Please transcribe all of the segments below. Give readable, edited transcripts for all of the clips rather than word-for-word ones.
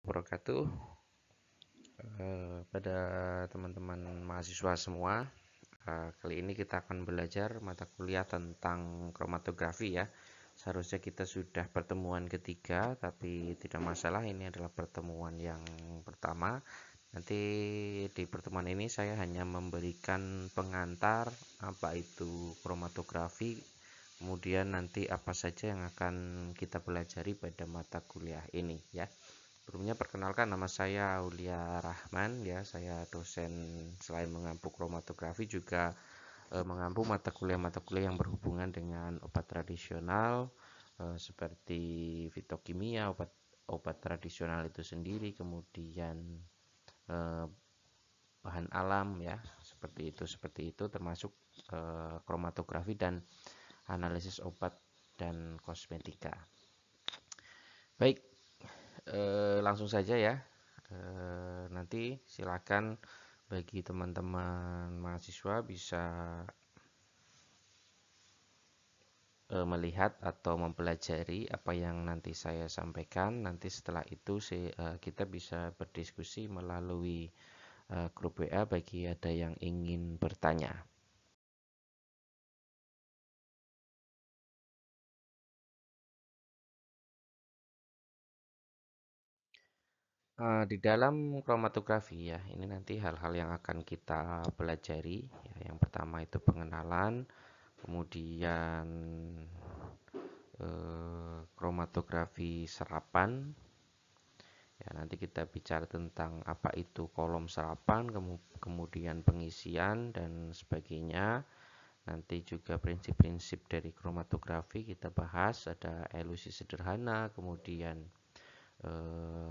wabarakatuh. Pada teman-teman mahasiswa semua, kali ini kita akan belajar mata kuliah tentang kromatografi ya. Seharusnya kita sudah pertemuan ketiga, tapi tidak masalah, ini adalah pertemuan yang pertama. Nanti di pertemuan ini saya hanya memberikan pengantar apa itu kromatografi, kemudian nanti apa saja yang akan kita pelajari pada mata kuliah ini ya. Sebelumnya perkenalkan, nama saya Aulia Rahman ya. Saya dosen, selain mengampu kromatografi juga mengampu mata kuliah yang berhubungan dengan obat tradisional seperti fitokimia, obat tradisional itu sendiri, kemudian eh, bahan alam ya, seperti itu termasuk kromatografi dan analisis obat dan kosmetika. Baik, langsung saja ya. Nanti silakan bagi teman-teman mahasiswa bisa melihat atau mempelajari apa yang nanti saya sampaikan. Nanti setelah itu kita bisa berdiskusi melalui grup WA bagi ada yang ingin bertanya. Di dalam kromatografi ya, ini nanti hal-hal yang akan kita pelajari. Ya, yang pertama itu pengenalan, kemudian kromatografi serapan. Ya, nanti kita bicara tentang apa itu kolom serapan, kemudian pengisian dan sebagainya. Nanti juga prinsip-prinsip dari kromatografi kita bahas, ada elusi sederhana, kemudian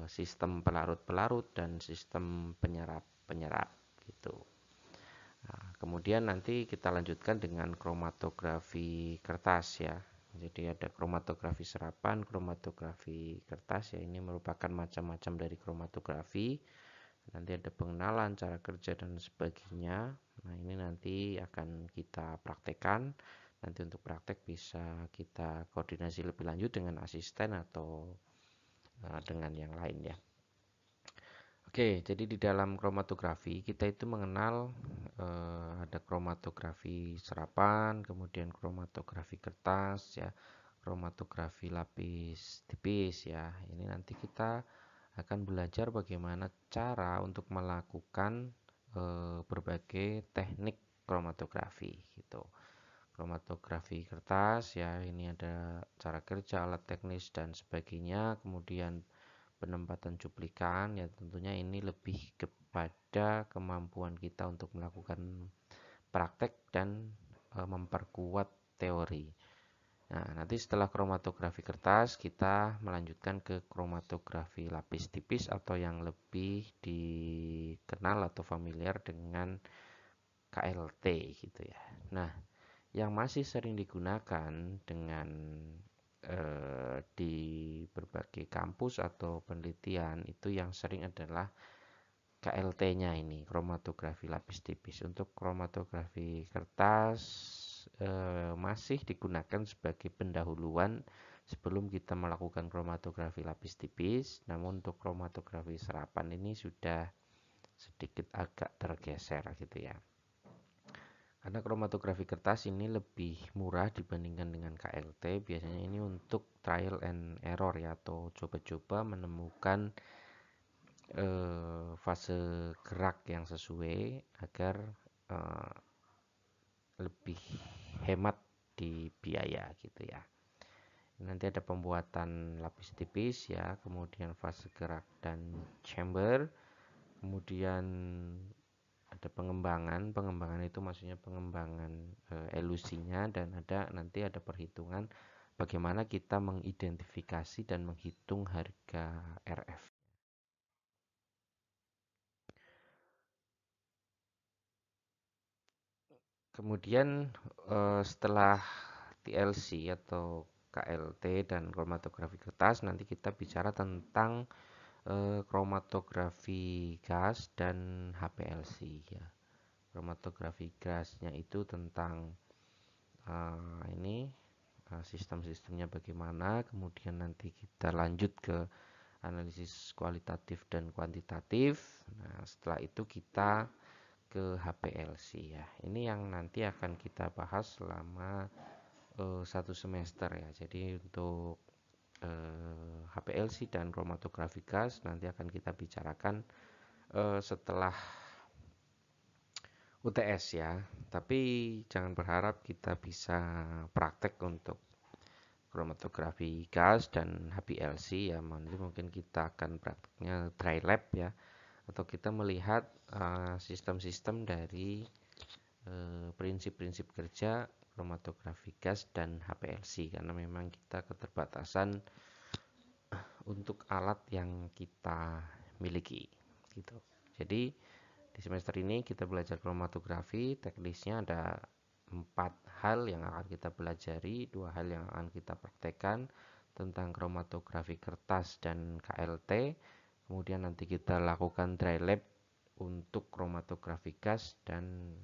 sistem pelarut-pelarut dan sistem penyerap-penyerap gitu. Nah, kemudian nanti kita lanjutkan dengan kromatografi kertas ya. Jadi ada kromatografi serapan, kromatografi kertas ya. Ini merupakan macam-macam dari kromatografi. Nanti ada pengenalan, cara kerja dan sebagainya. Nah, ini nanti akan kita praktekkan. Nanti untuk praktek bisa kita koordinasi lebih lanjut dengan asisten atau dengan yang lain ya. Oke, jadi di dalam kromatografi kita itu mengenal ada kromatografi serapan, kemudian kromatografi kertas ya, kromatografi lapis tipis ya. Ini nanti kita akan belajar bagaimana cara untuk melakukan berbagai teknik kromatografi gitu. Kromatografi kertas ya, ini ada cara kerja, alat teknis dan sebagainya. Kemudian penempatan cuplikan ya, tentunya ini lebih kepada kemampuan kita untuk melakukan praktek dan memperkuat teori. Nah, nanti setelah kromatografi kertas kita melanjutkan ke kromatografi lapis tipis atau yang lebih dikenal atau familiar dengan KLT gitu ya. Nah, yang masih sering digunakan dengan di berbagai kampus atau penelitian itu yang sering adalah KLT-nya ini, kromatografi lapis tipis. Untuk kromatografi kertas masih digunakan sebagai pendahuluan sebelum kita melakukan kromatografi lapis tipis. Namun untuk kromatografi serapan ini sudah sedikit agak tergeser gitu ya. Karena kromatografi kertas ini lebih murah dibandingkan dengan KLT. Biasanya ini untuk trial and error ya, atau coba-coba menemukan fase gerak yang sesuai agar eh, lebih hemat di biaya gitu ya. Nanti ada pembuatan lapis tipis ya, kemudian fase gerak dan chamber, kemudian ada pengembangan itu maksudnya pengembangan elusinya, dan nanti ada perhitungan bagaimana kita mengidentifikasi dan menghitung harga RF. Kemudian setelah TLC atau KLT dan kromatografi kertas, nanti kita bicara tentang kromatografi gas dan HPLC ya. Kromatografi gasnya itu tentang ini sistem-sistemnya bagaimana, kemudian nanti kita lanjut ke analisis kualitatif dan kuantitatif. Nah, setelah itu kita ke HPLC ya. Ini yang nanti akan kita bahas selama satu semester ya. Jadi untuk HPLC dan kromatografi gas nanti akan kita bicarakan setelah UTS ya. Tapi jangan berharap kita bisa praktek untuk kromatografi gas dan HPLC ya. Nanti mungkin kita akan prakteknya dry lab ya, atau kita melihat sistem-sistem dari prinsip-prinsip kerja kromatografi gas dan HPLC, karena memang kita keterbatasan untuk alat yang kita miliki gitu. Jadi di semester ini kita belajar kromatografi, teknisnya ada 4 hal yang akan kita pelajari, 2 hal yang akan kita praktekkan tentang kromatografi kertas dan KLT. Kemudian nanti kita lakukan dry lab untuk kromatografi gas dan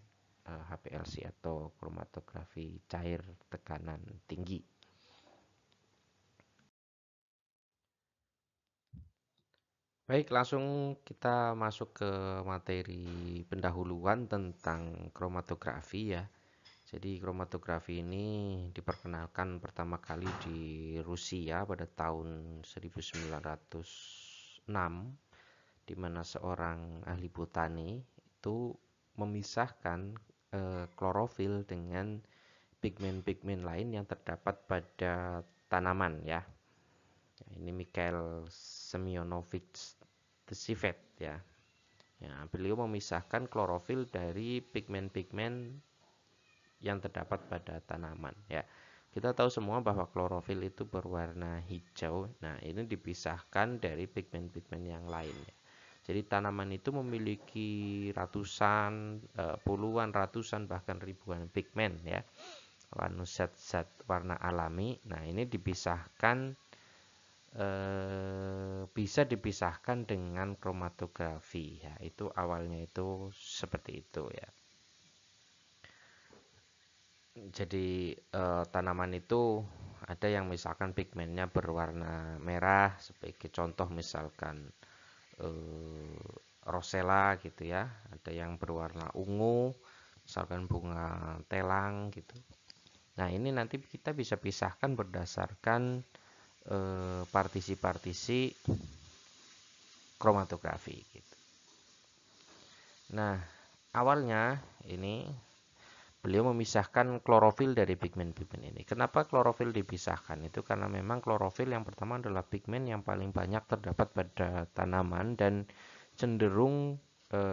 HPLC atau kromatografi cair tekanan tinggi. Baik, langsung kita masuk ke materi pendahuluan tentang kromatografi ya. Jadi kromatografi ini diperkenalkan pertama kali di Rusia pada tahun 1906, di mana seorang ahli botani itu memisahkan klorofil dengan pigmen-pigmen lain yang terdapat pada tanaman ya. Ini Mikhail Semyonovich Tsevet ya. Ya, beliau memisahkan klorofil dari pigmen-pigmen yang terdapat pada tanaman ya. Kita tahu semua bahwa klorofil itu berwarna hijau. Nah, ini dipisahkan dari pigmen-pigmen yang lain ya. Jadi tanaman itu memiliki ratusan, puluhan, ratusan, bahkan ribuan pigmen ya. Zat-zat warna alami. Nah, ini dipisahkan, bisa dipisahkan dengan kromatografi ya. Itu awalnya itu seperti itu ya. Jadi tanaman itu ada yang misalkan pigmennya berwarna merah, sebagai contoh misalkan rosella gitu ya. Ada yang berwarna ungu, misalkan bunga telang gitu. Nah, ini nanti kita bisa pisahkan berdasarkan partisi-partisi kromatografi gitu. Nah, awalnya ini beliau memisahkan klorofil dari pigmen-pigmen ini. Kenapa klorofil dipisahkan? Itu karena memang klorofil yang pertama adalah pigmen yang paling banyak terdapat pada tanaman, dan cenderung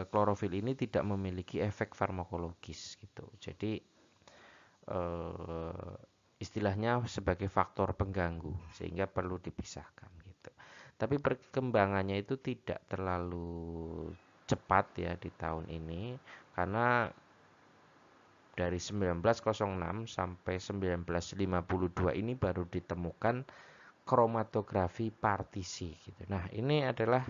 klorofil ini tidak memiliki efek farmakologis gitu. Jadi istilahnya sebagai faktor pengganggu, sehingga perlu dipisahkan gitu. Tapi perkembangannya itu tidak terlalu cepat ya di tahun ini, karena dari 1906 sampai 1952 ini baru ditemukan kromatografi partisi gitu. Nah, ini adalah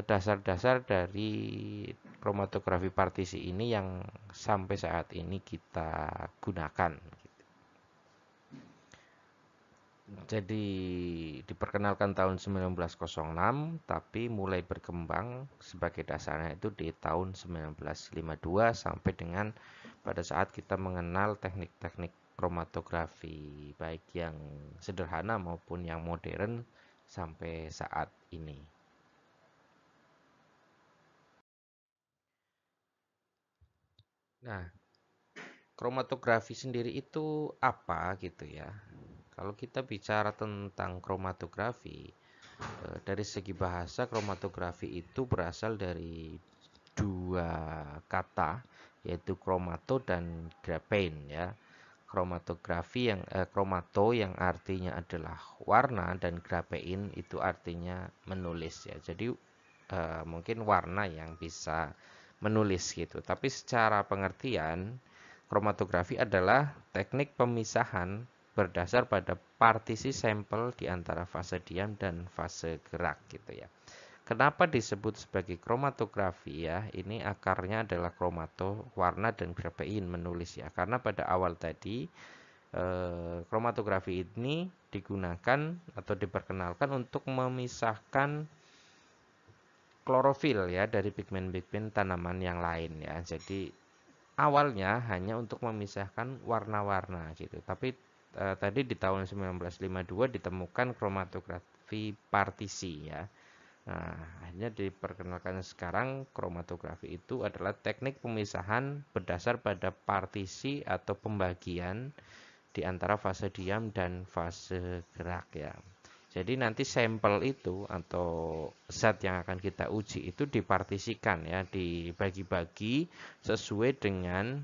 dasar-dasar dari kromatografi partisi ini yang sampai saat ini kita gunakan. Jadi diperkenalkan tahun 1906, tapi mulai berkembang sebagai dasarnya itu di tahun 1952 sampai dengan pada saat kita mengenal teknik-teknik kromatografi baik yang sederhana maupun yang modern sampai saat ini. Nah, kromatografi sendiri itu apa gitu ya? Kalau kita bicara tentang kromatografi, dari segi bahasa kromatografi itu berasal dari dua kata, yaitu kromato dan graphein ya. Kromatografi yang kromato yang artinya adalah warna, dan graphein itu artinya menulis ya. Jadi mungkin warna yang bisa menulis gitu. Tapi secara pengertian, kromatografi adalah teknik pemisahan berdasar pada partisi sampel di antara fase diam dan fase gerak gitu ya. Kenapa disebut sebagai kromatografi ya? Ini akarnya adalah kromato, warna, dan graphein, menulis ya. Karena pada awal tadi kromatografi ini digunakan atau diperkenalkan untuk memisahkan klorofil ya dari pigmen-pigmen tanaman yang lain ya. Jadi awalnya hanya untuk memisahkan warna-warna gitu. Tapi tadi di tahun 1952 ditemukan kromatografi partisi ya. Nah, akhirnya diperkenalkan sekarang kromatografi itu adalah teknik pemisahan berdasar pada partisi atau pembagian di antara fase diam dan fase gerak ya. Jadi nanti sampel itu atau zat yang akan kita uji itu dipartisikan ya, dibagi-bagi sesuai dengan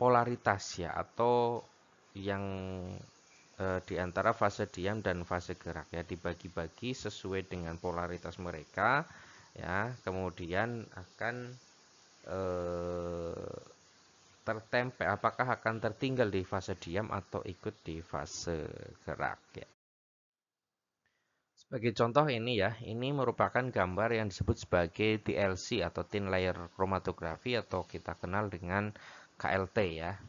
polaritas ya atau yang di antara fase diam dan fase gerak ya, dibagi-bagi sesuai dengan polaritas mereka ya, kemudian akan eh, tertempel apakah akan tertinggal di fase diam atau ikut di fase gerak ya. Sebagai contoh ini ya, ini merupakan gambar yang disebut sebagai TLC atau thin layer chromatography atau kita kenal dengan KLT ya.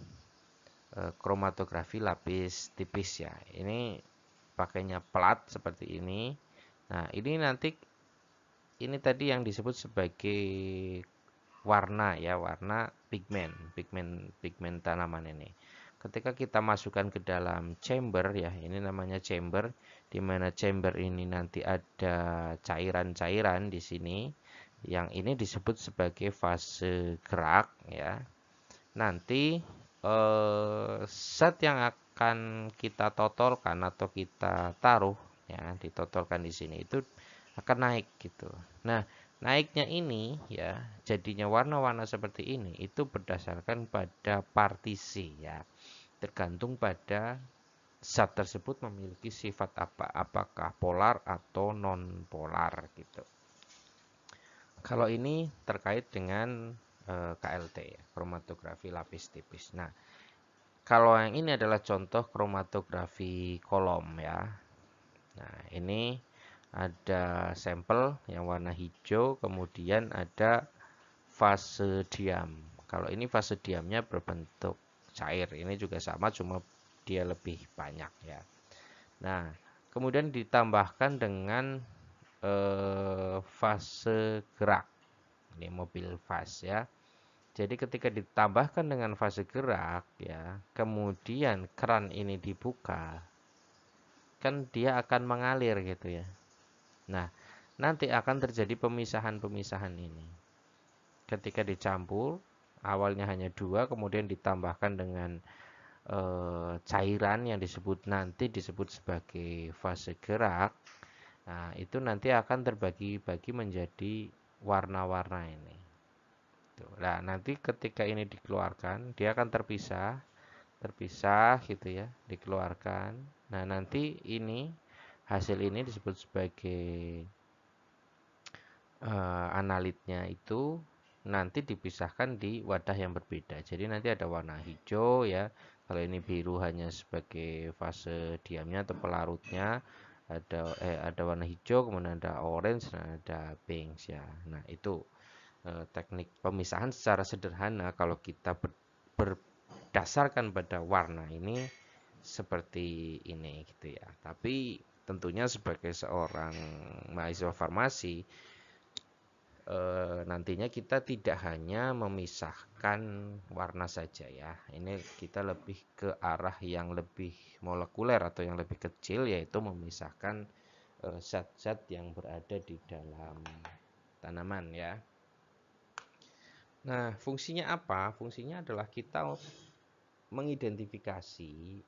Kromatografi lapis tipis ya. Ini pakainya plat seperti ini. Nah, ini nanti ini tadi yang disebut sebagai warna ya, warna pigmen tanaman ini. Ketika kita masukkan ke dalam chamber ya, ini namanya chamber, di mana chamber ini nanti ada cairan-cairan di sini. Yang ini disebut sebagai fase gerak ya. Nanti zat yang akan kita totolkan atau kita taruh ya, ditotolkan di sini itu akan naik gitu. Nah, naiknya ini ya, jadinya warna-warna seperti ini itu berdasarkan pada partisi ya. Tergantung pada zat tersebut memiliki sifat apa, apakah polar atau non polar gitu. Kalau ini terkait dengan KLT ya, kromatografi lapis tipis. Nah, kalau yang ini adalah contoh kromatografi kolom ya. Nah, ini ada sampel yang warna hijau, kemudian ada fase diam. Kalau ini fase diamnya berbentuk cair, ini juga sama, cuma dia lebih banyak ya. Nah, kemudian ditambahkan dengan fase gerak. Ini mobil fase ya. Jadi ketika ditambahkan dengan fase gerak ya, kemudian keran ini dibuka, kan dia akan mengalir gitu ya. Nah, nanti akan terjadi pemisahan-pemisahan ini. Ketika dicampur, awalnya hanya dua, kemudian ditambahkan dengan cairan yang nanti disebut sebagai fase gerak. Nah, itu nanti akan terbagi-bagi menjadi warna-warna ini. Nah, nanti ketika ini dikeluarkan, dia akan terpisah gitu ya, dikeluarkan. Nah, nanti ini hasil ini disebut sebagai analitnya itu nanti dipisahkan di wadah yang berbeda. Jadi nanti ada warna hijau ya. Kalau ini biru hanya sebagai fase diamnya atau pelarutnya. Ada warna hijau, kemudian ada orange dan ada pink ya. Nah, itu teknik pemisahan secara sederhana kalau kita berdasarkan pada warna ini seperti ini gitu ya. Tapi tentunya sebagai seorang mahasiswa farmasi nantinya kita tidak hanya memisahkan warna saja ya. Ini kita lebih ke arah yang lebih molekuler atau yang lebih kecil, yaitu memisahkan zat-zat yang berada di dalam tanaman ya. Nah, fungsinya apa? Fungsinya adalah kita mengidentifikasi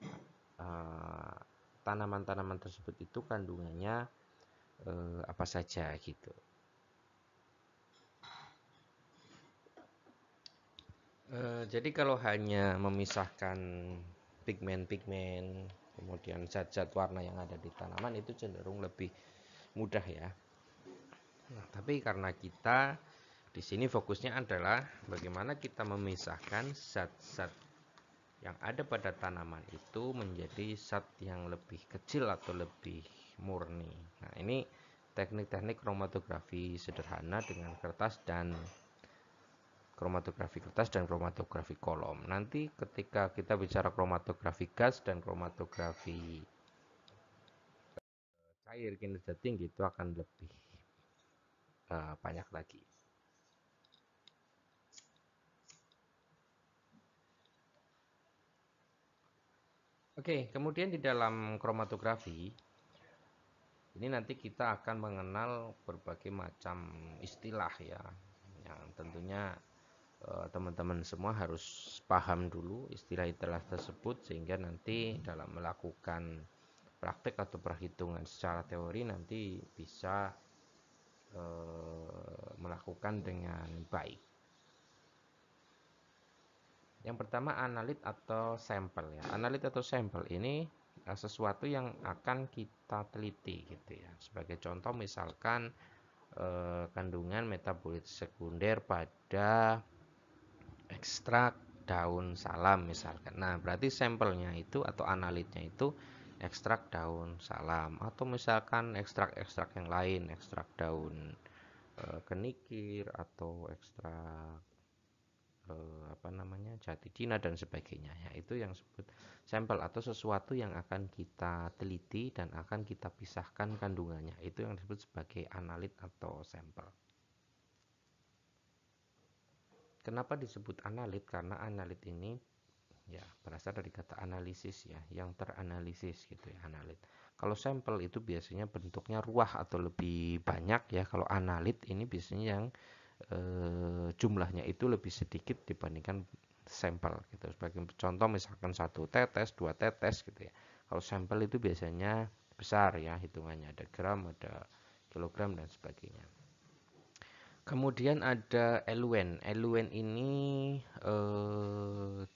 tanaman-tanaman tersebut itu kandungannya apa saja gitu. Jadi kalau hanya memisahkan pigmen-pigmen, kemudian zat-zat warna yang ada di tanaman itu cenderung lebih mudah ya. Nah, tapi karena kita di sini fokusnya adalah bagaimana kita memisahkan zat-zat yang ada pada tanaman itu menjadi zat yang lebih kecil atau lebih murni. Nah, ini teknik-teknik kromatografi sederhana dengan kertas dan kromatografi kertas dan kromatografi kolom. Nanti ketika kita bicara kromatografi gas dan kromatografi cair kinerja tinggi itu akan lebih banyak lagi. Oke, kemudian di dalam kromatografi ini nanti kita akan mengenal berbagai macam istilah ya, yang tentunya teman-teman semua harus paham dulu istilah-istilah tersebut sehingga nanti dalam melakukan praktek atau perhitungan secara teori nanti bisa melakukan dengan baik. Yang pertama analit atau sampel ya. Analit atau sampel ini sesuatu yang akan kita teliti gitu ya. Sebagai contoh misalkan kandungan metabolit sekunder pada ekstrak daun salam misalkan. Nah, berarti sampelnya itu atau analitnya itu ekstrak daun salam atau misalkan ekstrak-ekstrak yang lain, ekstrak daun kenikir atau ekstrak jati Cina dan sebagainya ya, itu yang disebut sampel atau sesuatu yang akan kita teliti dan akan kita pisahkan kandungannya, itu yang disebut sebagai analit atau sampel. Kenapa disebut analit? Karena analit ini ya berasal dari kata analisis ya, yang teranalisis gitu ya, analit. Kalau sampel itu biasanya bentuknya ruah atau lebih banyak ya. Kalau analit ini biasanya yang jumlahnya itu lebih sedikit dibandingkan sampel gitu. Sebagai contoh misalkan 1 tetes, 2 tetes gitu ya. Kalau sampel itu biasanya besar ya hitungannya, ada gram, ada kilogram dan sebagainya. Kemudian ada eluen. Eluen ini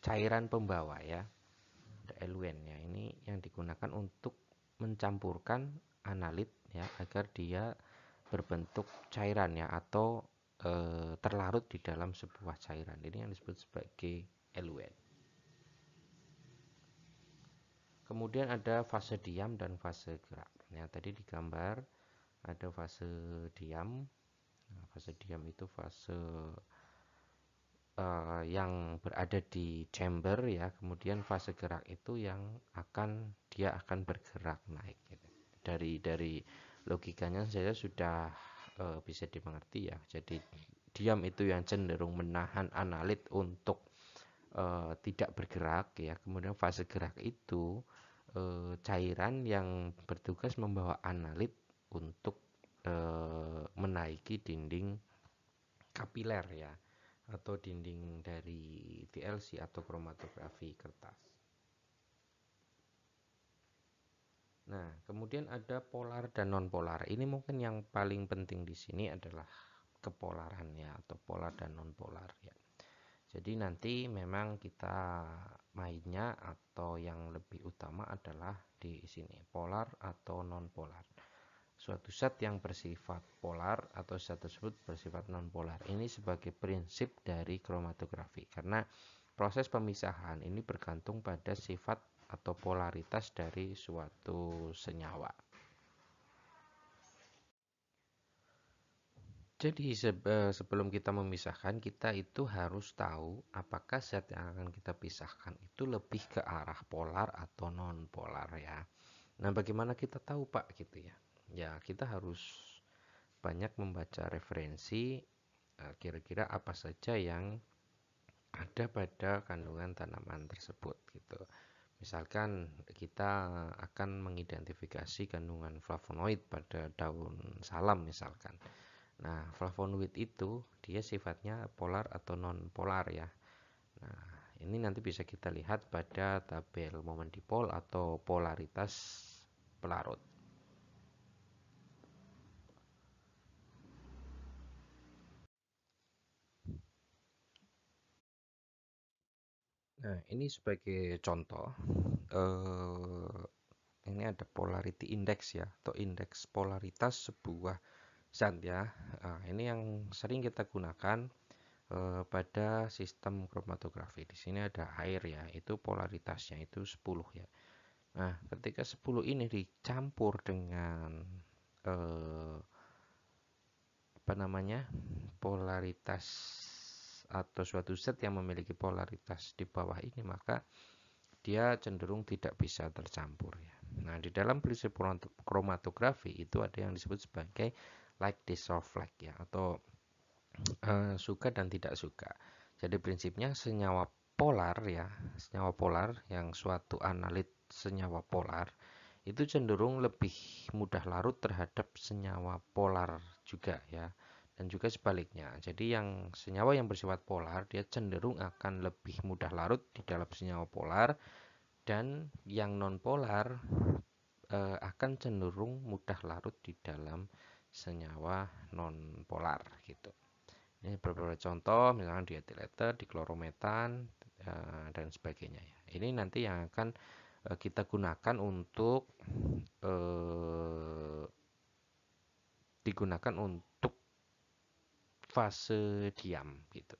cairan pembawa ya. Ada eluen ya. Ini yang digunakan untuk mencampurkan analit ya agar dia berbentuk cairan ya atau terlarut di dalam sebuah cairan. Ini yang disebut sebagai eluen. Kemudian ada fase diam dan fase gerak. Ya, tadi di gambar ada fase diam. Nah, fase diam itu fase yang berada di chamber ya. Kemudian fase gerak itu yang dia akan bergerak naik. Gitu. Dari logikanya saya sudah bisa dimengerti ya. Jadi diam itu yang cenderung menahan analit untuk tidak bergerak ya. Kemudian fase gerak itu cairan yang bertugas membawa analit untuk menaiki dinding kapiler ya, atau dinding dari TLC atau kromatografi kertas. Nah, kemudian ada polar dan non polar. Ini mungkin yang paling penting di sini adalah kepolarannya atau polar dan non polar ya. Jadi nanti memang kita mainnya atau yang lebih utama adalah di sini polar atau non polar. Suatu zat yang bersifat polar atau zat tersebut bersifat non polar. Ini sebagai prinsip dari kromatografi karena proses pemisahan ini bergantung pada sifat atau polaritas dari suatu senyawa. Jadi sebelum kita memisahkan, kita itu harus tahu apakah zat yang akan kita pisahkan itu lebih ke arah polar atau non polar ya. Nah, bagaimana kita tahu Pak gitu ya? Ya, kita harus banyak membaca referensi kira-kira apa saja yang ada pada kandungan tanaman tersebut gitu. Misalkan kita akan mengidentifikasi kandungan flavonoid pada daun salam misalkan. Nah, flavonoid itu dia sifatnya polar atau non polar ya. Nah, ini nanti bisa kita lihat pada tabel momen dipol atau polaritas pelarut. Nah, ini sebagai contoh, ini ada polarity index ya, atau indeks polaritas sebuah zat ya. Nah, ini yang sering kita gunakan pada sistem kromatografi. Di sini ada air ya, itu polaritasnya itu 10 ya. Nah, ketika 10 ini dicampur dengan apa namanya polaritas atau suatu zat yang memiliki polaritas di bawah ini, maka dia cenderung tidak bisa tercampur ya. Nah, di dalam prinsip kromatografi itu ada yang disebut sebagai like dissolve like ya, atau suka dan tidak suka. Jadi prinsipnya senyawa polar ya, senyawa polar yang suatu analit senyawa polar itu cenderung lebih mudah larut terhadap senyawa polar juga ya. Dan juga sebaliknya. Jadi yang senyawa yang bersifat polar dia cenderung akan lebih mudah larut di dalam senyawa polar, dan yang non polar akan cenderung mudah larut di dalam senyawa non polar gitu. Ini beberapa contoh, misalnya diethyl ether, diklorometan, dan sebagainya ya. Ini nanti yang akan kita gunakan untuk digunakan untuk fase diam gitu.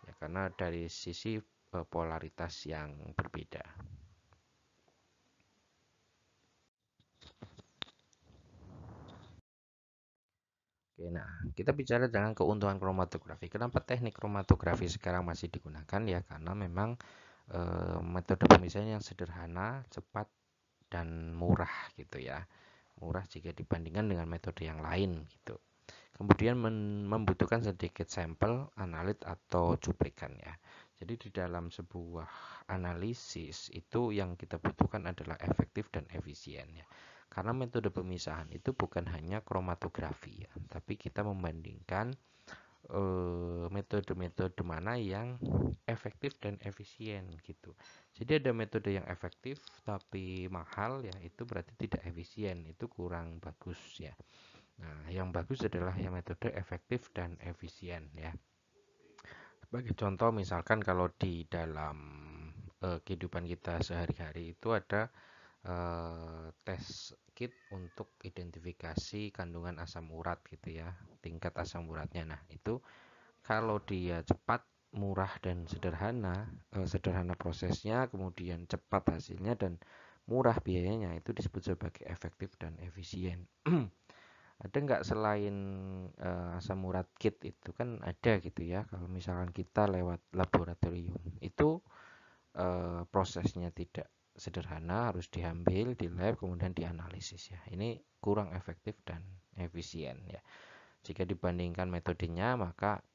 Ya, karena dari sisi polaritas yang berbeda. Oke, nah kita bicara dengan keuntungan kromatografi. Kenapa teknik kromatografi sekarang masih digunakan ya? Karena memang metode pemisahan yang sederhana, cepat, dan murah gitu ya. Murah jika dibandingkan dengan metode yang lain gitu. Kemudian membutuhkan sedikit sampel, analit, atau cuplikan ya. Jadi di dalam sebuah analisis itu yang kita butuhkan adalah efektif dan efisien ya. Karena metode pemisahan itu bukan hanya kromatografi ya, tapi kita membandingkan metode-metode mana yang efektif dan efisien gitu. Jadi ada metode yang efektif tapi mahal ya, itu berarti tidak efisien, itu kurang bagus ya. Nah, yang bagus adalah yang metode efektif dan efisien ya. Sebagai contoh misalkan kalau di dalam kehidupan kita sehari-hari itu ada tes kit untuk identifikasi kandungan asam urat gitu ya, tingkat asam uratnya. Nah, itu kalau dia cepat, murah dan sederhana, sederhana prosesnya, kemudian cepat hasilnya dan murah biayanya, itu disebut sebagai efektif dan efisien. Ada nggak selain asam urat kit itu kan ada gitu ya. Kalau misalkan kita lewat laboratorium itu prosesnya tidak sederhana, harus diambil di lab kemudian dianalisis ya. Ini kurang efektif dan efisien ya. Jika dibandingkan metodenya, maka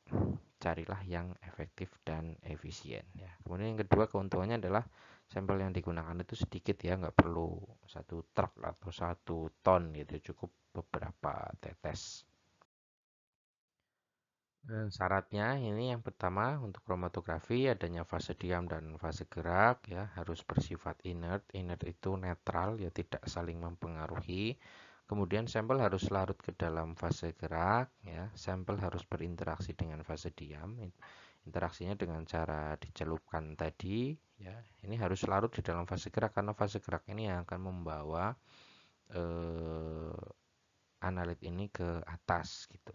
carilah yang efektif dan efisien ya. Kemudian yang kedua keuntungannya adalah sampel yang digunakan itu sedikit ya, nggak perlu satu truk atau 1 ton gitu, cukup beberapa tetes. Dan syaratnya ini yang pertama untuk kromatografi adanya fase diam dan fase gerak ya, harus bersifat inert. Inert itu netral ya, tidak saling mempengaruhi. Kemudian sampel harus larut ke dalam fase gerak ya. Sampel harus berinteraksi dengan fase diam. Interaksinya dengan cara dicelupkan tadi ya. Ini harus larut di dalam fase gerak karena fase gerak ini yang akan membawa analit ini ke atas gitu.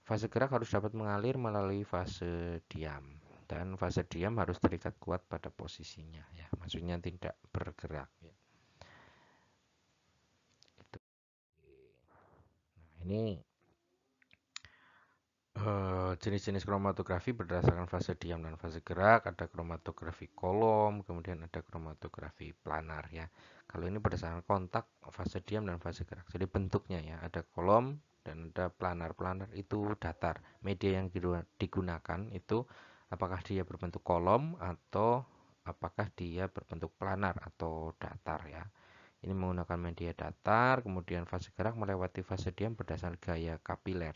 Fase gerak harus dapat mengalir melalui fase diam, dan fase diam harus terikat kuat pada posisinya ya, maksudnya tidak bergerak ya. Itu. Nah, ini jenis-jenis kromatografi berdasarkan fase diam dan fase gerak. Ada kromatografi kolom, kemudian ada kromatografi planar ya. Kalau ini berdasarkan kontak, fase diam dan fase gerak. Jadi bentuknya ya, ada kolom dan ada planar. Planar itu datar. Media yang digunakan itu apakah dia berbentuk kolom atau apakah dia berbentuk planar atau datar ya. Ini menggunakan media datar, kemudian fase gerak melewati fase diam berdasarkan gaya kapiler.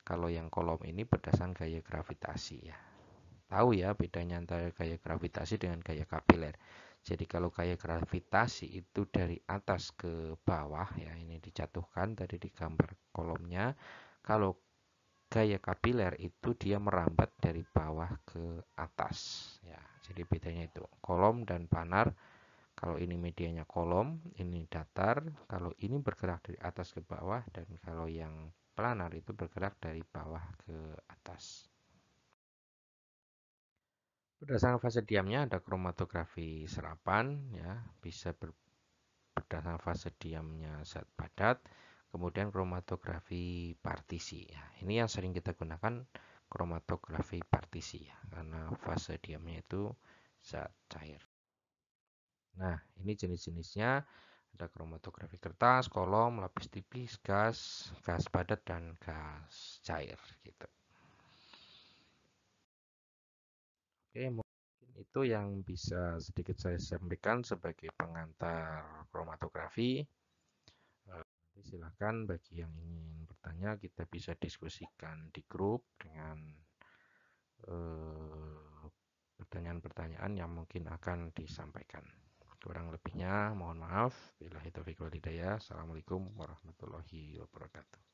Kalau yang kolom ini berdasarkan gaya gravitasi ya. Tahu ya bedanya antara gaya gravitasi dengan gaya kapiler. Jadi kalau gaya gravitasi itu dari atas ke bawah ya, ini dijatuhkan tadi di gambar kolomnya. Kalau gaya kapiler itu dia merambat dari bawah ke atas ya. Jadi bedanya itu kolom dan planar. Kalau ini medianya kolom, ini datar. Kalau ini bergerak dari atas ke bawah, dan kalau yang planar itu bergerak dari bawah ke atas. Berdasarkan fase diamnya ada kromatografi serapan ya, bisa berdasarkan fase diamnya zat padat. Kemudian kromatografi partisi ya. Ini yang sering kita gunakan kromatografi partisi ya, karena fase diamnya itu zat cair. Nah, ini jenis-jenisnya. Ada kromatografi kertas, kolom, lapis tipis, gas padat, dan gas cair gitu. Oke, mungkin itu yang bisa sedikit saya sampaikan sebagai pengantar kromatografi. Nanti silakan bagi yang ingin bertanya, kita bisa diskusikan di grup dengan pertanyaan-pertanyaan yang mungkin akan disampaikan. Kurang lebihnya mohon maaf. Billahi taufiq wal hidayah. Assalamualaikum warahmatullahi wabarakatuh.